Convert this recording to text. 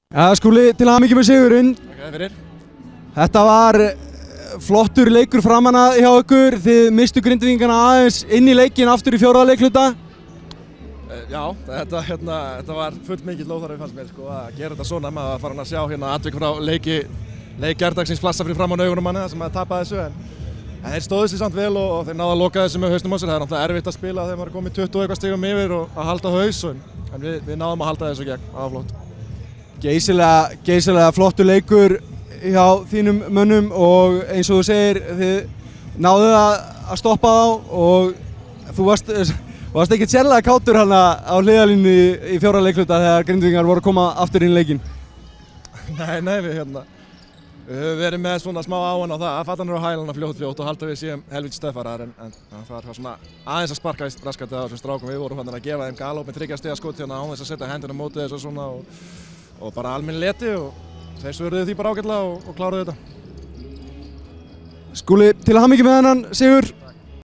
Ja, Skúli, til hamingju með sigurinn. Takk fyrir. Þetta var flottur leikur framan að hjá ykkur. Þið mistu Grindvíkingana aðeins inn í leikinn aftur í fjórða leikhluta. Já, þetta var fullt mikill óþarfi fannst mér sko, að gera þetta svona. Maður var farin að sjá hérna atvik frá leik gærdagsins flassa fyrir framan augunum manni þar sem maður tapaði þessu. En þeir stóðu sig samt vel og þeir náðu að loka þessu með hausnum á sér. Það er náttúrulega erfitt að spila þegar maður er komið 20 og eitthvað stigum yfir og að halda haus. En við náðum að halda þessu gegn, það var flott. Geysilega flottur leikur hjá þínum mönnum og eins og þú segir, þið náðu að stoppa þá og þú varst ekkert sérlega kátur hana á hliðarlínu í fjórða leikhluta þegar Grindvíkingar voru að koma aftur inn í leikinn. Nei, við höfum verið með svona smá áhuga á það að falla niður á hælana fljótt og halda við séum helvíti stöðfarar en það var svona aðeins að sparka í raskatið á þessum strákum. Við vorum að gefa þeim galop með 3 stiga skot hérna án þess að setja hendina mótið þessu svona og bara almenn leti og þeir svöruðu því bara ágætlega og kláruðu þetta. Skúli, til hamingju með þennan sigur.